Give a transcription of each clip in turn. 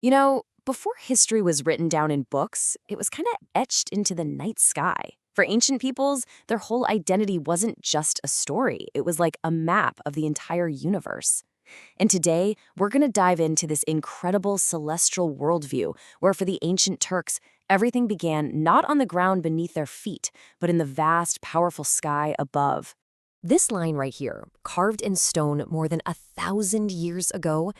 Before history was written down in books, it was kind of etched into the night sky. For ancient peoples, their whole identity wasn't just a story, it was like a map of the entire universe. And today, we're going to dive into this incredible celestial worldview where, for the ancient Turks, everything began not on the ground beneath their feet, but in the vast, powerful sky above. This line right here, carved in stone more than 1,000 years ago,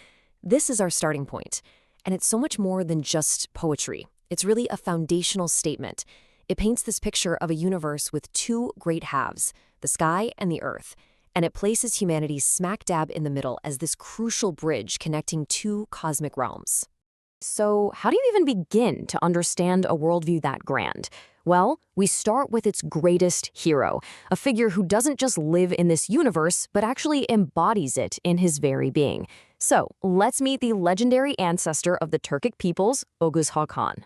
this is our starting point. And it's so much more than just poetry. It's really a foundational statement. It paints this picture of a universe with two great halves, the sky and the earth, and it places humanity smack dab in the middle as this crucial bridge connecting two cosmic realms. So, how do you even begin to understand a worldview that grand? Well, we start with its greatest hero, a figure who doesn't just live in this universe, but actually embodies it in his very being. So, let's meet the legendary ancestor of the Turkic peoples, Oguz Hakan.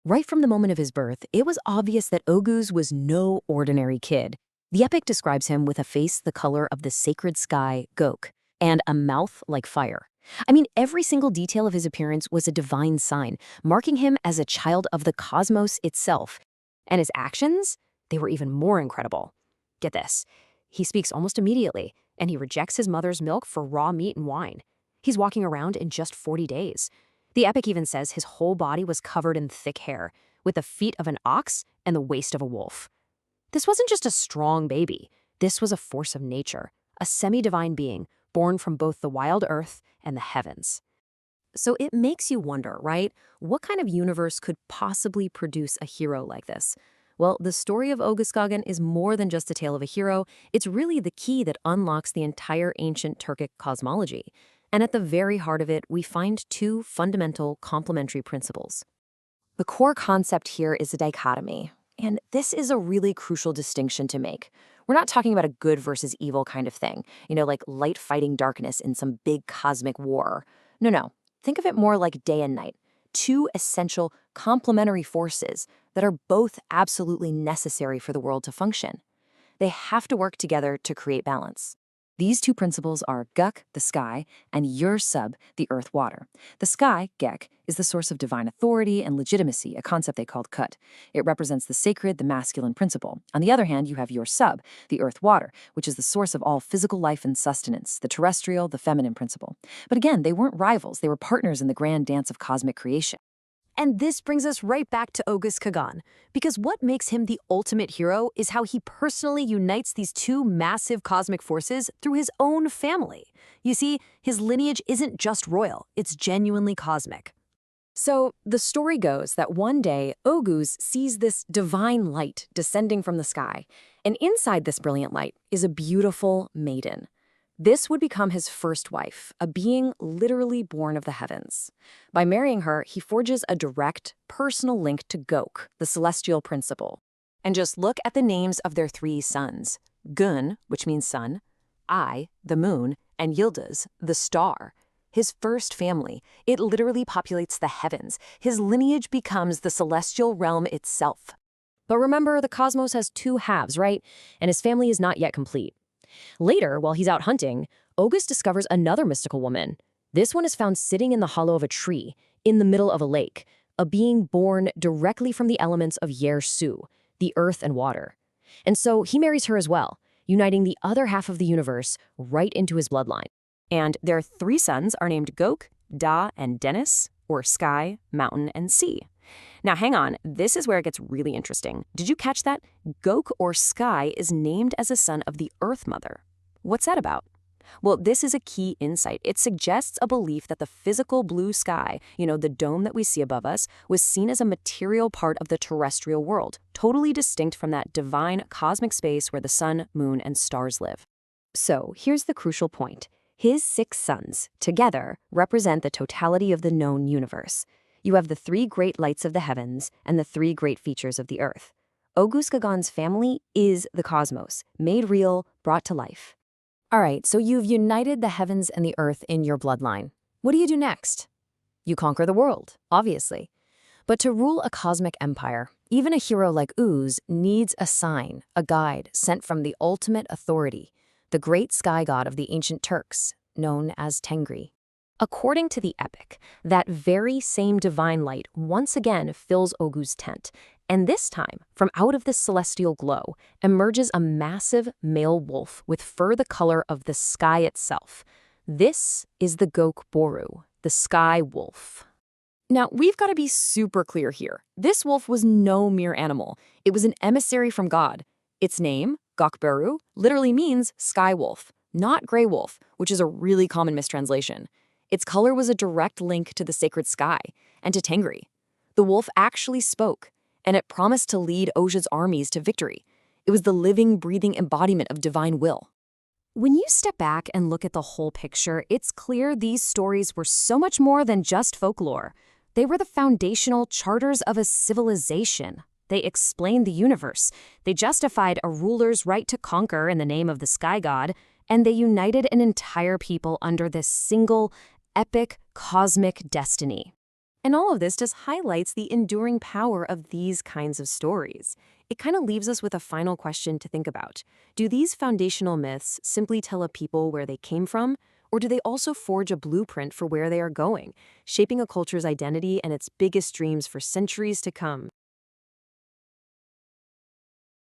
Right from the moment of his birth, it was obvious that Oguz was no ordinary kid. The epic describes him with a face the color of the sacred sky, Gök, and a mouth like fire. I mean, every single detail of his appearance was a divine sign, marking him as a child of the cosmos itself. And his actions? They were even more incredible. Get this. He speaks almost immediately, and he rejects his mother's milk for raw meat and wine. He's walking around in just 40 days. The epic even says his whole body was covered in thick hair, with the feet of an ox and the waist of a wolf. This wasn't just a strong baby. This was a force of nature, a semi-divine being, born from both the wild earth and the heavens. So it makes you wonder, right? What kind of universe could possibly produce a hero like this? Well, the story of Oghuz is more than just a tale of a hero. It's really the key that unlocks the entire ancient Turkic cosmology. And at the very heart of it, we find two fundamental complementary principles. The core concept here is a dichotomy. And this is a really crucial distinction to make. We're not talking about a good versus evil kind of thing, like light fighting darkness in some big cosmic war. No. Think of it more like day and night, two essential complementary forces that are both absolutely necessary for the world to function. They have to work together to create balance. These two principles are Gök, the sky, and Yer-Sub, the earth water. The sky, Gek, is the source of divine authority and legitimacy, a concept they called Kut. It represents the sacred, the masculine principle. On the other hand, you have Yer-Sub, the earth water, which is the source of all physical life and sustenance, the terrestrial, the feminine principle. But again, they weren't rivals, they were partners in the grand dance of cosmic creation. And this brings us right back to Oguz Kagan, because what makes him the ultimate hero is how he personally unites these two massive cosmic forces through his own family. You see, his lineage isn't just royal, it's genuinely cosmic. So, the story goes that one day, Oguz sees this divine light descending from the sky, and inside this brilliant light is a beautiful maiden. This would become his first wife, a being literally born of the heavens. By marrying her, he forges a direct, personal link to Gök, the celestial principle. And just look at the names of their three sons. Gun, which means sun, I, the moon, and Yıldız, the star. His first family, it literally populates the heavens. His lineage becomes the celestial realm itself. But remember, the cosmos has two halves, right? And his family is not yet complete. Later, while he's out hunting, Oguz discovers another mystical woman. This one is found sitting in the hollow of a tree, in the middle of a lake, a being born directly from the elements of Yer-Su, the earth and water. And so he marries her as well, uniting the other half of the universe right into his bloodline. And their three sons are named Gök, Da, and Deniz, or sky, mountain, and sea. Now hang on, this is where it gets really interesting. Did you catch that? Gök, or sky, is named as a son of the Earth Mother. What's that about? Well, this is a key insight. It suggests a belief that the physical blue sky, the dome that we see above us, was seen as a material part of the terrestrial world, totally distinct from that divine cosmic space where the sun, moon, and stars live. So here's the crucial point. His 6 sons, together, represent the totality of the known universe. You have the 3 great lights of the heavens and the 3 great features of the earth. Oguz Kagan's family is the cosmos, made real, brought to life. All right, so you've united the heavens and the earth in your bloodline. What do you do next? You conquer the world, obviously. But to rule a cosmic empire, even a hero like Uz needs a sign, a guide sent from the ultimate authority, the great sky god of the ancient Turks, known as Tengri. According to the epic, that very same divine light once again fills Ogu's tent, and this time, from out of this celestial glow, emerges a massive male wolf with fur the color of the sky itself. This is the Gok Boru, the sky wolf. Now, we've got to be super clear here. This wolf was no mere animal. It was an emissary from God. Its name, Gokberu, literally means sky wolf, not gray wolf, which is a really common mistranslation. Its color was a direct link to the sacred sky and to Tengri. The wolf actually spoke, and it promised to lead Ozha's armies to victory. It was the living, breathing embodiment of divine will. When you step back and look at the whole picture, it's clear these stories were so much more than just folklore. They were the foundational charters of a civilization. They explained the universe. They justified a ruler's right to conquer in the name of the sky god, and they united an entire people under this single, epic, cosmic destiny. And all of this just highlights the enduring power of these kinds of stories. It kind of leaves us with a final question to think about. Do these foundational myths simply tell a people where they came from, or do they also forge a blueprint for where they are going, shaping a culture's identity and its biggest dreams for centuries to come?